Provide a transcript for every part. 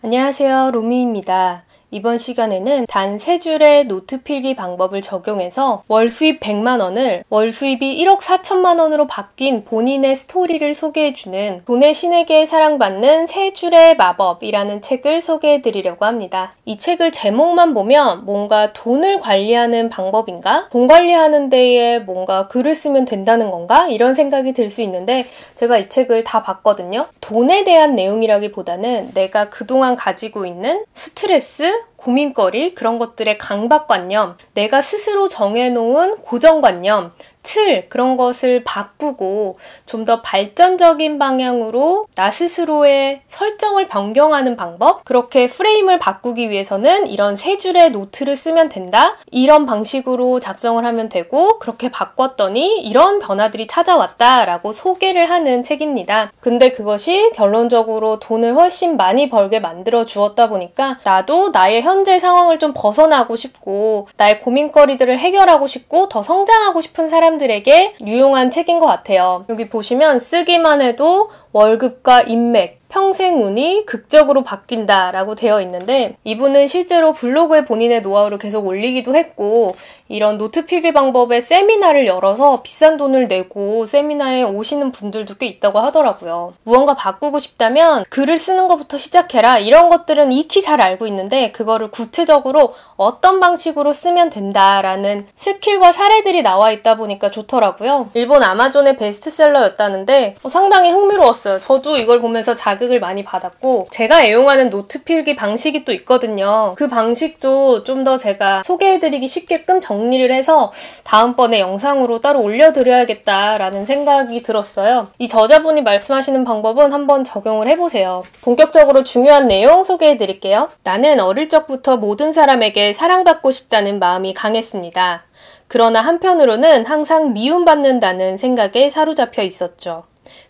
안녕하세요, 로미입니다. 이번 시간에는 단 3줄의 노트 필기 방법을 적용해서 월 수입 100만 원을 월 수입이 1억 4천만 원으로 바뀐 본인의 스토리를 소개해주는 돈의 신에게 사랑받는 3줄의 마법이라는 책을 소개해드리려고 합니다. 이 책을 제목만 보면 뭔가 돈을 관리하는 방법인가? 돈 관리하는 데에 뭔가 글을 쓰면 된다는 건가? 이런 생각이 들 수 있는데 제가 이 책을 다 봤거든요. 돈에 대한 내용이라기보다는 내가 그동안 가지고 있는 스트레스, 고민거리, 그런 것들의 강박관념, 내가 스스로 정해놓은 고정관념, 틀, 그런 것을 바꾸고 좀 더 발전적인 방향으로 나 스스로의 설정을 변경하는 방법? 그렇게 프레임을 바꾸기 위해서는 이런 3줄의 노트를 쓰면 된다? 이런 방식으로 작성을 하면 되고, 그렇게 바꿨더니 이런 변화들이 찾아왔다라고 소개를 하는 책입니다. 근데 그것이 결론적으로 돈을 훨씬 많이 벌게 만들어 주었다 보니까 나도 나의 현재 상황을 좀 벗어나고 싶고, 나의 고민거리들을 해결하고 싶고, 더 성장하고 싶은 사람들에게 유용한 책인 것 같아요. 여기 보시면 쓰기만 해도 월급과 인맥, 평생 운이 극적으로 바뀐다라고 되어 있는데, 이분은 실제로 블로그에 본인의 노하우를 계속 올리기도 했고, 이런 노트 필기 방법의 세미나를 열어서 비싼 돈을 내고 세미나에 오시는 분들도 꽤 있다고 하더라고요. 무언가 바꾸고 싶다면 글을 쓰는 것부터 시작해라, 이런 것들은 익히 잘 알고 있는데 그거를 구체적으로 어떤 방식으로 쓰면 된다라는 스킬과 사례들이 나와 있다 보니까 좋더라고요. 일본 아마존의 베스트셀러였다는데 상당히 흥미로웠어요. 저도 이걸 보면서 자극을 많이 받았고, 제가 애용하는 노트 필기 방식이 또 있거든요. 그 방식도 좀 더 제가 소개해드리기 쉽게끔 정리를 해서 다음번에 영상으로 따로 올려드려야겠다라는 생각이 들었어요. 이 저자분이 말씀하시는 방법은 한번 적용을 해보세요. 본격적으로 중요한 내용 소개해드릴게요. 나는 어릴 적부터 모든 사람에게 사랑받고 싶다는 마음이 강했습니다. 그러나 한편으로는 항상 미움받는다는 생각에 사로잡혀 있었죠.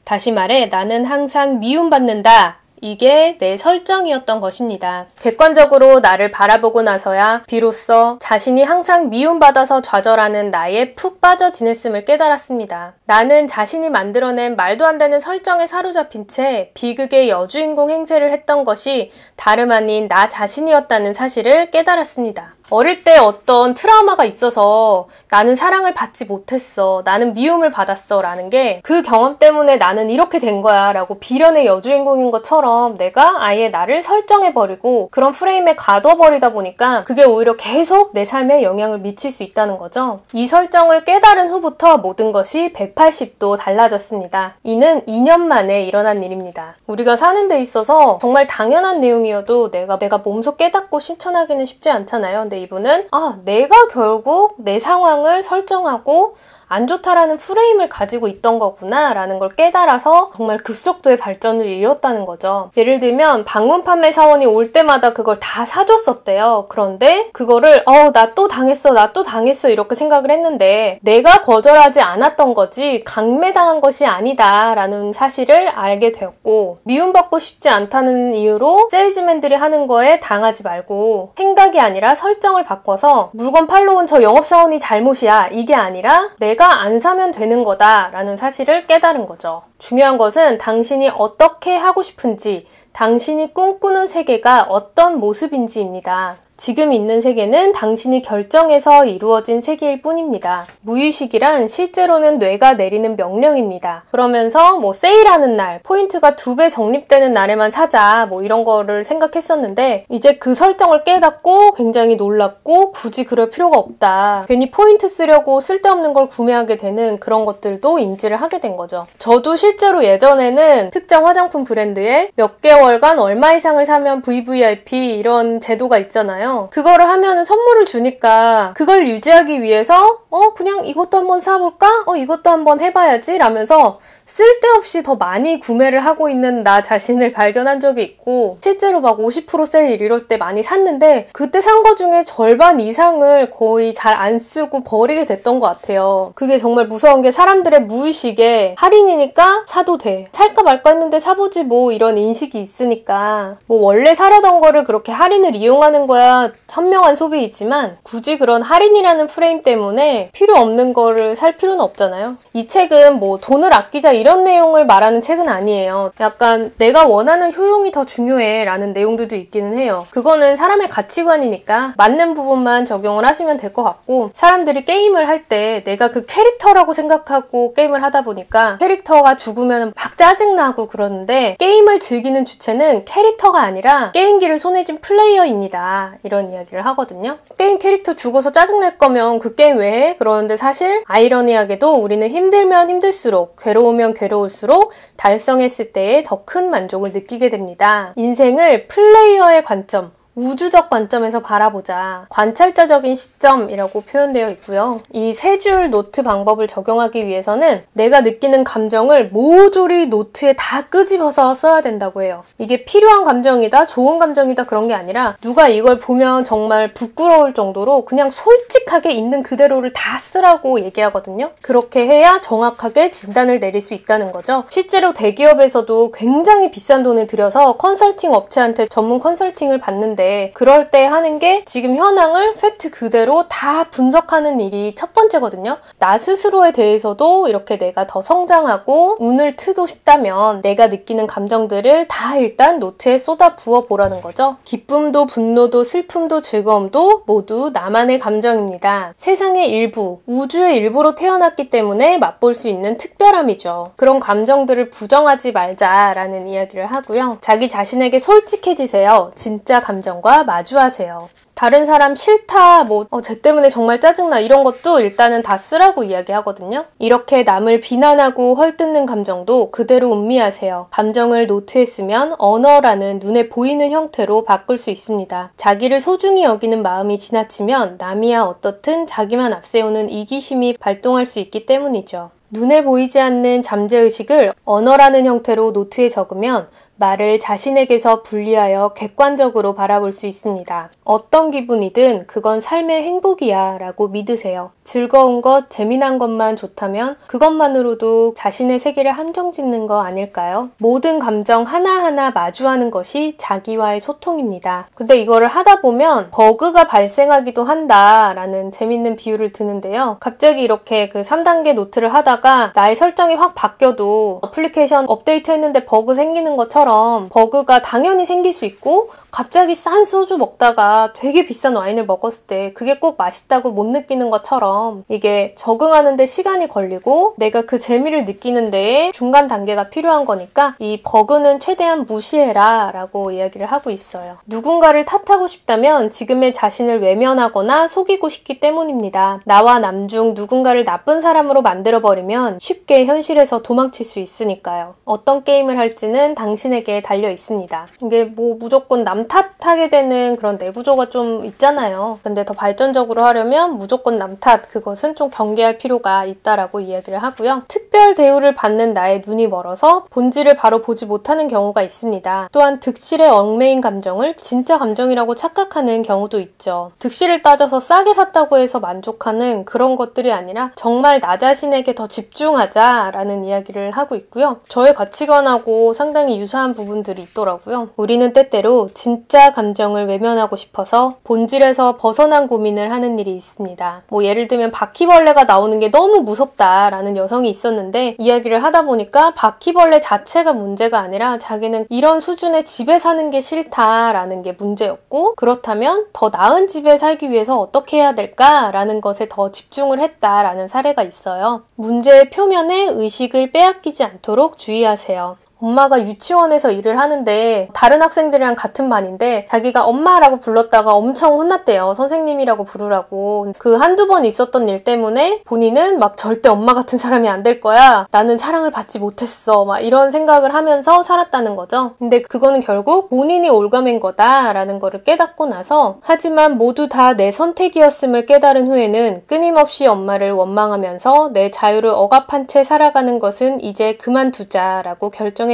다시 말해, 나는 항상 미움받는다. 이게 내 설정이었던 것입니다. 객관적으로 나를 바라보고 나서야 비로소 자신이 항상 미움받아서 좌절하는 나에 푹 빠져 지냈음을 깨달았습니다. 나는 자신이 만들어낸 말도 안 되는 설정에 사로잡힌 채 비극의 여주인공 행세를 했던 것이 다름 아닌 나 자신이었다는 사실을 깨달았습니다. 어릴 때 어떤 트라우마가 있어서 나는 사랑을 받지 못했어, 나는 미움을 받았어 라는 게 그 경험 때문에 나는 이렇게 된 거야 라고 비련의 여주인공인 것처럼 내가 아예 나를 설정해버리고 그런 프레임에 가둬버리다 보니까 그게 오히려 계속 내 삶에 영향을 미칠 수 있다는 거죠. 이 설정을 깨달은 후부터 모든 것이 180도 달라졌습니다. 이는 2년 만에 일어난 일입니다. 우리가 사는 데 있어서 정말 당연한 내용이어도 내가 몸소 깨닫고 실천하기는 쉽지 않잖아요. 근데 이분은 내가 결국 내 상황을 설정하고 안 좋다라는 프레임을 가지고 있던 거구나 라는 걸 깨달아서 정말 급속도의 발전을 이뤘다는 거죠. 예를 들면 방문 판매 사원이 올 때마다 그걸 다 사줬었대요. 그런데 그거를 나 또 당했어 이렇게 생각을 했는데 내가 거절하지 않았던 거지 강매당한 것이 아니다 라는 사실을 알게 되었고, 미움받고 싶지 않다는 이유로 세일즈맨들이 하는 거에 당하지 말고 생각이 아니라 설정을 바꿔서 물건 팔러 온 저 영업사원이 잘못이야, 이게 아니라 내가 안 사면 되는 거다 라는 사실을 깨달은 거죠. 중요한 것은 당신이 어떻게 하고 싶은지, 당신이 꿈꾸는 세계가 어떤 모습인지입니다. 지금 있는 세계는 당신이 결정해서 이루어진 세계일 뿐입니다. 무의식이란 실제로는 뇌가 내리는 명령입니다. 그러면서 세일하는 날, 포인트가 2배 적립되는 날에만 사자, 이런 거를 생각했었는데 이제 그 설정을 깨닫고 굉장히 놀랐고, 굳이 그럴 필요가 없다. 괜히 포인트 쓰려고 쓸데없는 걸 구매하게 되는 그런 것들도 인지를 하게 된 거죠. 저도 실제로 예전에는 특정 화장품 브랜드에 몇 개월간 얼마 이상을 사면 VVIP 이런 제도가 있잖아요. 그거를 하면 선물을 주니까 그걸 유지하기 위해서 그냥 이것도 한번 사볼까? 이것도 한번 해봐야지 라면서 쓸데없이 더 많이 구매를 하고 있는 나 자신을 발견한 적이 있고, 실제로 막 50% 세일 이럴 때 많이 샀는데 그때 산 거 중에 절반 이상을 거의 잘 안 쓰고 버리게 됐던 것 같아요. 그게 정말 무서운 게 사람들의 무의식에 할인이니까 사도 돼, 살까 말까 했는데 사보지 이런 인식이 있으니까 원래 사려던 거를 그렇게 할인을 이용하는 거야 현명한 소비이지만 굳이 그런 할인이라는 프레임 때문에 필요 없는 거를 살 필요는 없잖아요. 이 책은 뭐 돈을 아끼자 이런 내용을 말하는 책은 아니에요. 약간 내가 원하는 효용이 더 중요해 라는 내용들도 있기는 해요. 그거는 사람의 가치관이니까 맞는 부분만 적용을 하시면 될 것 같고, 사람들이 게임을 할 때 내가 그 캐릭터라고 생각하고 게임을 하다 보니까 캐릭터가 죽으면 막 짜증나고 그러는데, 게임을 즐기는 주체는 캐릭터가 아니라 게임기를 손에 쥔 플레이어입니다. 이런 이야기를 하거든요. 게임 캐릭터 죽어서 짜증날 거면 그 게임 왜 해? 그러는데 사실 아이러니하게도 우리는 힘들면 힘들수록, 괴로우면 괴로울수록 달성했을 때의 더 큰 만족을 느끼게 됩니다. 인생을 플레이어의 관점, 우주적 관점에서 바라보자. 관찰자적인 시점이라고 표현되어 있고요. 이 세 줄 노트 방법을 적용하기 위해서는 내가 느끼는 감정을 모조리 노트에 다 끄집어서 써야 된다고 해요. 이게 필요한 감정이다, 좋은 감정이다 그런 게 아니라 누가 이걸 보면 정말 부끄러울 정도로 그냥 솔직하게 있는 그대로를 다 쓰라고 얘기하거든요. 그렇게 해야 정확하게 진단을 내릴 수 있다는 거죠. 실제로 대기업에서도 굉장히 비싼 돈을 들여서 컨설팅 업체한테 전문 컨설팅을 받는데, 그럴 때 하는 게 지금 현황을 팩트 그대로 다 분석하는 일이 첫 번째거든요. 나 스스로에 대해서도 이렇게 내가 더 성장하고 운을 트고 싶다면 내가 느끼는 감정들을 다 일단 노트에 쏟아 부어 보라는 거죠. 기쁨도 분노도 슬픔도 즐거움도 모두 나만의 감정입니다. 세상의 일부, 우주의 일부로 태어났기 때문에 맛볼 수 있는 특별함이죠. 그런 감정들을 부정하지 말자라는 이야기를 하고요. 자기 자신에게 솔직해지세요. 진짜 감정과 마주하세요. 다른 사람 싫다, 쟤 때문에 정말 짜증나 이런 것도 일단은 다 쓰라고 이야기하거든요. 이렇게 남을 비난하고 헐뜯는 감정도 그대로 음미하세요. 감정을 노트에 쓰면 언어라는 눈에 보이는 형태로 바꿀 수 있습니다. 자기를 소중히 여기는 마음이 지나치면 남이야 어떻든 자기만 앞세우는 이기심이 발동할 수 있기 때문이죠. 눈에 보이지 않는 잠재의식을 언어라는 형태로 노트에 적으면 말을 자신에게서 분리하여 객관적으로 바라볼 수 있습니다. 어떤 기분이든 그건 삶의 행복이야 라고 믿으세요. 즐거운 것, 재미난 것만 좋다면 그것만으로도 자신의 세계를 한정짓는 거 아닐까요? 모든 감정 하나하나 마주하는 것이 자기와의 소통입니다. 근데 이거를 하다 보면 버그가 발생하기도 한다라는 재밌는 비유를 드는데요. 갑자기 이렇게 그 3단계 노트를 하다가 나의 설정이 확 바뀌어도 어플리케이션 업데이트 했는데 버그 생기는 것처럼 버그가 당연히 생길 수 있고, 갑자기 싼 소주 먹다가 되게 비싼 와인을 먹었을 때 그게 꼭 맛있다고 못 느끼는 것처럼 이게 적응하는데 시간이 걸리고 내가 그 재미를 느끼는 데에 중간 단계가 필요한 거니까 이 버그는 최대한 무시해라 라고 이야기를 하고 있어요. 누군가를 탓하고 싶다면 지금의 자신을 외면하거나 속이고 싶기 때문입니다. 나와 남 중 누군가를 나쁜 사람으로 만들어버리면 쉽게 현실에서 도망칠 수 있으니까요. 어떤 게임을 할지는 당신에게 달려 있습니다. 이게 무조건 남 탓하게 되는 그런 내구조가 좀 있잖아요. 근데 더 발전적으로 하려면 무조건 남 탓, 그것은 좀 경계할 필요가 있다라고 이야기를 하고요. 특별 대우를 받는 나의 눈이 멀어서 본질을 바로 보지 못하는 경우가 있습니다. 또한 득실에 얽매인 감정을 진짜 감정이라고 착각하는 경우도 있죠. 득실을 따져서 싸게 샀다고 해서 만족하는 그런 것들이 아니라 정말 나 자신에게 더 집중하자라는 이야기를 하고 있고요. 저의 가치관하고 상당히 유사한 부분들이 있더라고요. 우리는 때때로 진짜 감정을 외면하고 싶어서 본질에서 벗어난 고민을 하는 일이 있습니다. 예를 들면 바퀴벌레가 나오는 게 너무 무섭다라는 여성이 있었는데, 이야기를 하다 보니까 바퀴벌레 자체가 문제가 아니라 자기는 이런 수준의 집에 사는 게 싫다라는 게 문제였고, 그렇다면 더 나은 집에 살기 위해서 어떻게 해야 될까라는 것에 더 집중을 했다라는 사례가 있어요. 문제의 표면에 의식을 빼앗기지 않도록 주의하세요. 엄마가 유치원에서 일을 하는데 다른 학생들이랑 같은 반인데 자기가 엄마라고 불렀다가 엄청 혼났대요. 선생님이라고 부르라고. 그 한두 번 있었던 일 때문에 본인은 막 절대 엄마 같은 사람이 안 될 거야. 나는 사랑을 받지 못했어. 막 이런 생각을 하면서 살았다는 거죠. 근데 그거는 결국 본인이 올가맨 거다라는 거를 깨닫고 나서, 하지만 모두 다 내 선택이었음을 깨달은 후에는 끊임없이 엄마를 원망하면서 내 자유를 억압한 채 살아가는 것은 이제 그만두자라고 결정했습니다.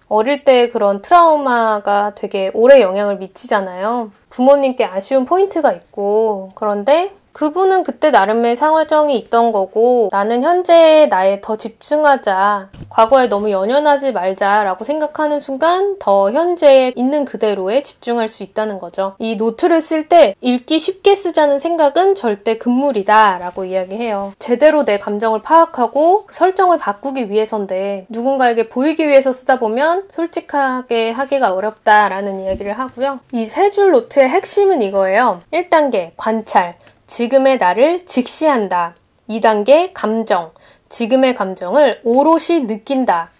어릴 때 그런 트라우마가 되게 오래 영향을 미치잖아요. 부모님께 아쉬운 포인트가 있고, 그런데 그분은 그때 나름의 상황이 있던 거고 나는 현재의 나에 더 집중하자. 과거에 너무 연연하지 말자라고 생각하는 순간 더 현재에 있는 그대로에 집중할 수 있다는 거죠. 이 노트를 쓸 때 읽기 쉽게 쓰자는 생각은 절대 금물이다 라고 이야기해요. 제대로 내 감정을 파악하고 설정을 바꾸기 위해서인데 누군가에게 보이기 위해서 쓰다 보면 솔직하게 하기가 어렵다라는 이야기를 하고요. 이 세 줄 노트의 핵심은 이거예요. 1단계 관찰. 지금의 나를 직시한다. 2단계 감정. 지금의 감정을 오롯이 느낀다.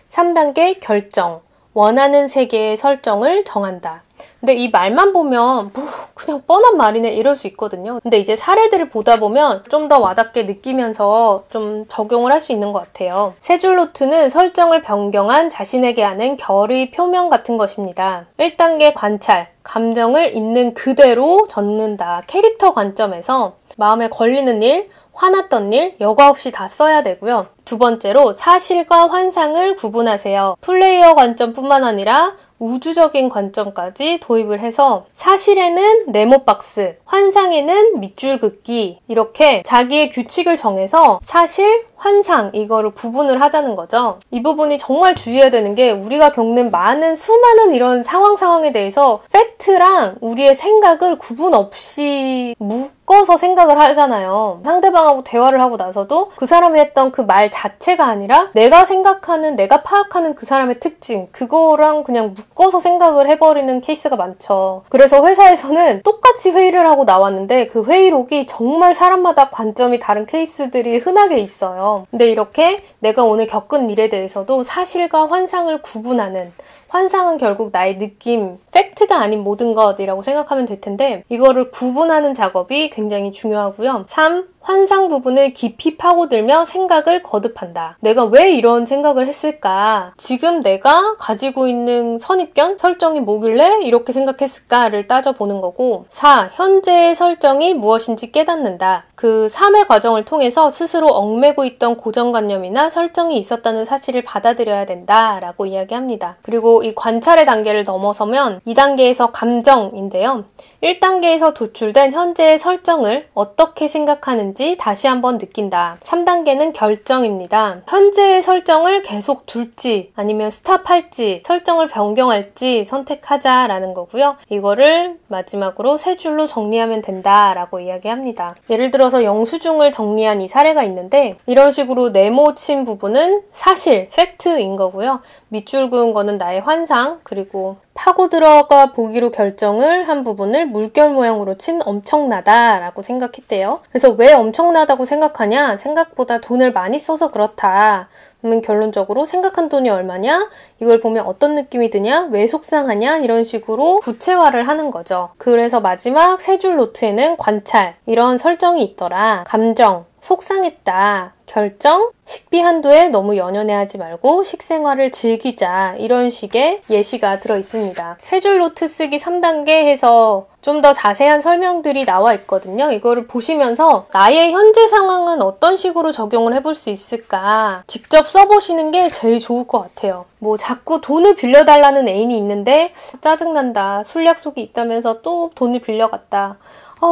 3단계 결정. 원하는 세계의 설정을 정한다. 근데 이 말만 보면 뭐 그냥 뻔한 말이네 이럴 수 있거든요. 근데 이제 사례들을 보다 보면 좀 더 와닿게 느끼면서 좀 적용을 할 수 있는 것 같아요. 세 줄 노트는 설정을 변경한 자신에게 하는 결의 표명 같은 것입니다. 1단계 관찰. 감정을 있는 그대로 적는다. 캐릭터 관점에서 마음에 걸리는 일, 화났던 일, 여과 없이 다 써야 되고요. 두 번째로 사실과 환상을 구분하세요. 플레이어 관점뿐만 아니라 우주적인 관점까지 도입을 해서 사실에는 네모박스, 환상에는 밑줄 긋기 이렇게 자기의 규칙을 정해서 사실, 환상 이거를 구분을 하자는 거죠. 이 부분이 정말 주의해야 되는 게 우리가 겪는 수많은 이런 상황에 대해서 팩트랑 우리의 생각을 구분 없이 묶어서 생각을 하잖아요. 상대방하고 대화를 하고 나서도 그 사람이 했던 그 말 자체가 아니라 내가 생각하는, 내가 파악하는 그 사람의 특징 그거랑 그냥 묶어서 생각을 해버리는 케이스가 많죠. 그래서 회사에서는 똑같이 회의를 하고 나왔는데 그 회의록이 정말 사람마다 관점이 다른 케이스들이 흔하게 있어요. 근데 이렇게 내가 오늘 겪은 일에 대해서도 사실과 환상을 구분하는, 환상은 결국 나의 느낌, 팩트가 아닌 모든 것이라고 생각하면 될 텐데 이거를 구분하는 작업이 굉장히 중요하고요. 3. 환상 부분을 깊이 파고들며 생각을 거듭한다. 내가 왜 이런 생각을 했을까? 지금 내가 가지고 있는 선입견, 설정이 뭐길래 이렇게 생각했을까를 따져보는 거고 4. 현재의 설정이 무엇인지 깨닫는다. 그 3의 과정을 통해서 스스로 얽매고 있던 고정관념이나 설정이 있었다는 사실을 받아들여야 된다라고 이야기합니다. 그리고 이 관찰의 단계를 넘어서면 2단계에서 감정인데요. 1단계에서 도출된 현재의 설정을 어떻게 생각하는지 다시 한번 느낀다. 3단계는 결정입니다. 현재의 설정을 계속 둘지 아니면 스탑할지 설정을 변경할지 선택하자라는 거고요. 이거를 마지막으로 세 줄로 정리하면 된다라고 이야기합니다. 예를 들어서 영수증을 정리한 이 사례가 있는데 이런 식으로 네모 친 부분은 사실, 팩트인 거고요. 밑줄 그은 거는 나의 환상, 그리고 파고 들어가 보기로 결정을 한 부분을 물결 모양으로 친 엄청나다라고 생각했대요. 그래서 왜 엄청나다고 생각하냐? 생각보다 돈을 많이 써서 그렇다. 그러면 결론적으로 생각한 돈이 얼마냐? 이걸 보면 어떤 느낌이 드냐? 왜 속상하냐? 이런 식으로 구체화를 하는 거죠. 그래서 마지막 세 줄 노트에는 관찰, 이런 설정이 있더라. 감정, 속상했다. 결정, 식비 한도에 너무 연연해하지 말고 식생활을 즐기자. 이런 식의 예시가 들어있습니다. 세 줄 노트 쓰기 3단계 해서 좀 더 자세한 설명들이 나와 있거든요. 이거를 보시면서 나의 현재 상황은 어떤 식으로 적용을 해볼 수 있을까 직접 써보시는 게 제일 좋을 것 같아요. 뭐 자꾸 돈을 빌려달라는 애인이 있는데 짜증난다. 술 약속이 있다면서 또 돈을 빌려갔다.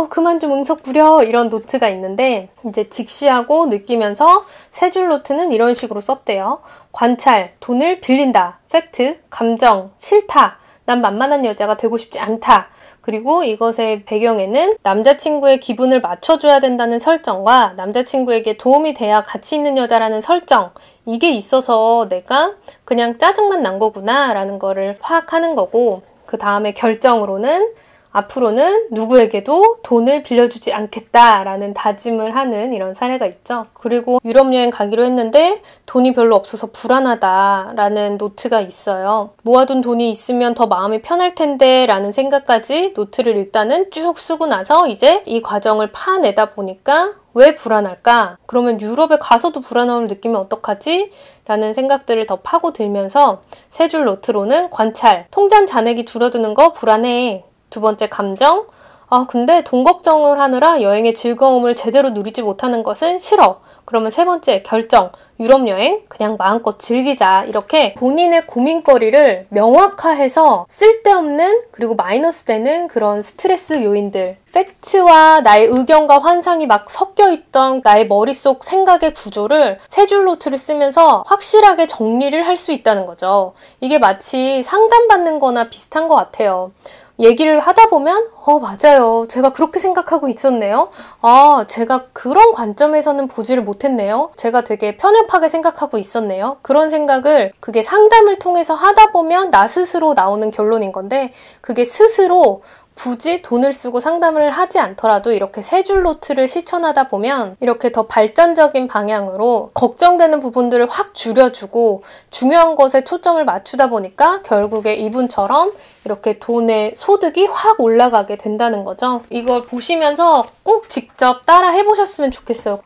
그만 좀 응석 부려 이런 노트가 있는데 이제 직시하고 느끼면서 세 줄 노트는 이런 식으로 썼대요. 관찰, 돈을 빌린다. 팩트, 감정, 싫다. 난 만만한 여자가 되고 싶지 않다. 그리고 이것의 배경에는 남자친구의 기분을 맞춰줘야 된다는 설정과 남자친구에게 도움이 돼야 가치 있는 여자라는 설정, 이게 있어서 내가 그냥 짜증만 난 거구나 라는 거를 파악하는 거고, 그 다음에 결정으로는 앞으로는 누구에게도 돈을 빌려주지 않겠다라는 다짐을 하는 이런 사례가 있죠. 그리고 유럽 여행 가기로 했는데 돈이 별로 없어서 불안하다라는 노트가 있어요. 모아둔 돈이 있으면 더 마음이 편할 텐데 라는 생각까지 노트를 일단은 쭉 쓰고 나서 이제 이 과정을 파내다 보니까 왜 불안할까? 그러면 유럽에 가서도 불안함을 느끼면 어떡하지? 라는 생각들을 더 파고들면서 세 줄 노트로는 관찰, 통장 잔액이 줄어드는 거 불안해. 두 번째 감정, 근데 돈 걱정을 하느라 여행의 즐거움을 제대로 누리지 못하는 것은 싫어. 그러면 세 번째, 결정. 유럽 여행 그냥 마음껏 즐기자. 이렇게 본인의 고민거리를 명확화해서 쓸데없는 그리고 마이너스 되는 그런 스트레스 요인들, 팩트와 나의 의견과 환상이 막 섞여있던 나의 머릿속 생각의 구조를 세 줄 노트를 쓰면서 확실하게 정리를 할 수 있다는 거죠. 이게 마치 상담받는 거나 비슷한 것 같아요. 얘기를 하다 보면 맞아요. 제가 그렇게 생각하고 있었네요. 제가 그런 관점에서는 보지를 못했네요. 제가 되게 편협하게 생각하고 있었네요. 그런 생각을 그게 상담을 통해서 하다 보면 나 스스로 나오는 결론인 건데 그게 스스로 굳이 돈을 쓰고 상담을 하지 않더라도 이렇게 세 줄 노트를 실천하다 보면 이렇게 더 발전적인 방향으로 걱정되는 부분들을 확 줄여주고 중요한 것에 초점을 맞추다 보니까 결국에 이분처럼 이렇게 돈의 소득이 확 올라가게 된다는 거죠. 이걸 보시면서 꼭 직접 따라 해보셨으면 좋겠어요.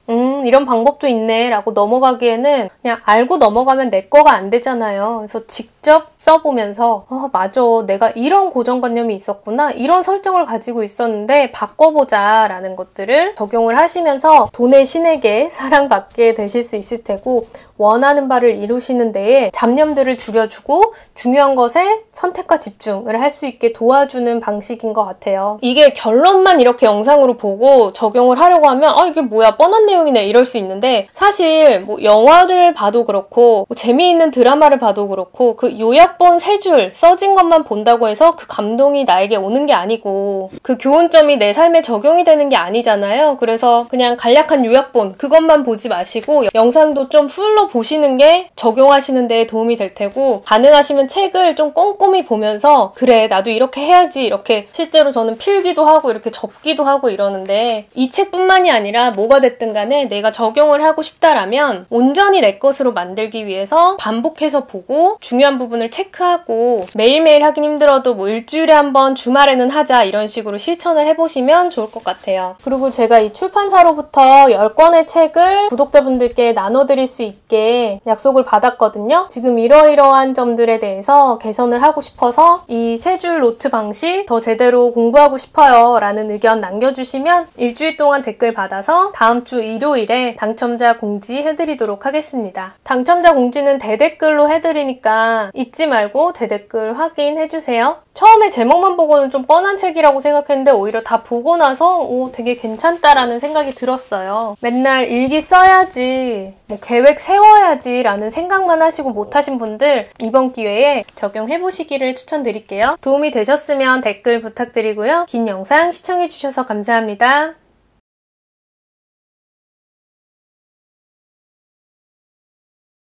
이런 방법도 있네 라고 넘어가기에는 그냥 알고 넘어가면 내 거가 안 되잖아요. 그래서 직접 써보면서 맞아, 내가 이런 고정관념이 있었구나, 이런 설정을 가지고 있었는데 바꿔보자 라는 것들을 적용을 하시면서 돈의 신에게 사랑받게 되실 수 있을 테고 원하는 바를 이루시는 데에 잡념들을 줄여주고 중요한 것에 선택과 집중을 할 수 있게 도와주는 방식인 것 같아요. 이게 결론만 이렇게 영상으로 보고 적용을 하려고 하면 이게 뭐야, 뻔한 내용이네 이럴 수 있는데 사실 뭐 영화를 봐도 그렇고 재미있는 드라마를 봐도 그렇고 그 요약본 세 줄 써진 것만 본다고 해서 그 감동이 나에게 오는 게 아니고 그 교훈점이 내 삶에 적용이 되는 게 아니잖아요. 그래서 그냥 간략한 요약본 그것만 보지 마시고 영상도 좀 풀로 보시는 게 적용하시는 데 도움이 될 테고 가능하시면 책을 좀 꼼꼼히 보면서 그래 나도 이렇게 해야지 이렇게 실제로 저는 필기도 하고 이렇게 접기도 하고 이러는데 이 책뿐만이 아니라 뭐가 됐든 간에 내가 적용을 하고 싶다라면 온전히 내 것으로 만들기 위해서 반복해서 보고 중요한 부분을 체크하고 매일매일 하긴 힘들어도 뭐 일주일에 한 번 주말에는 하자 이런 식으로 실천을 해보시면 좋을 것 같아요. 그리고 제가 이 출판사로부터 10권의 책을 구독자분들께 나눠드릴 수 있게 약속을 받았거든요. 지금 이러이러한 점들에 대해서 개선을 하고 싶어서 이 세 줄 노트 방식 더 제대로 공부하고 싶어요 라는 의견 남겨주시면 일주일 동안 댓글 받아서 다음 주 일요일에 당첨자 공지해드리도록 하겠습니다. 당첨자 공지는 대댓글로 해드리니까 잊지 말고 대댓글 확인해주세요. 처음에 제목만 보고는 좀 뻔한 책이라고 생각했는데 오히려 다 보고 나서 되게 괜찮다라는 생각이 들었어요. 맨날 일기 써야지, 뭐 계획 세워야지 라는 생각만 하시고 못하신 분들 이번 기회에 적용해보시기를 추천드릴게요. 도움이 되셨으면 댓글 부탁드리고요. 긴 영상 시청해주셔서 감사합니다.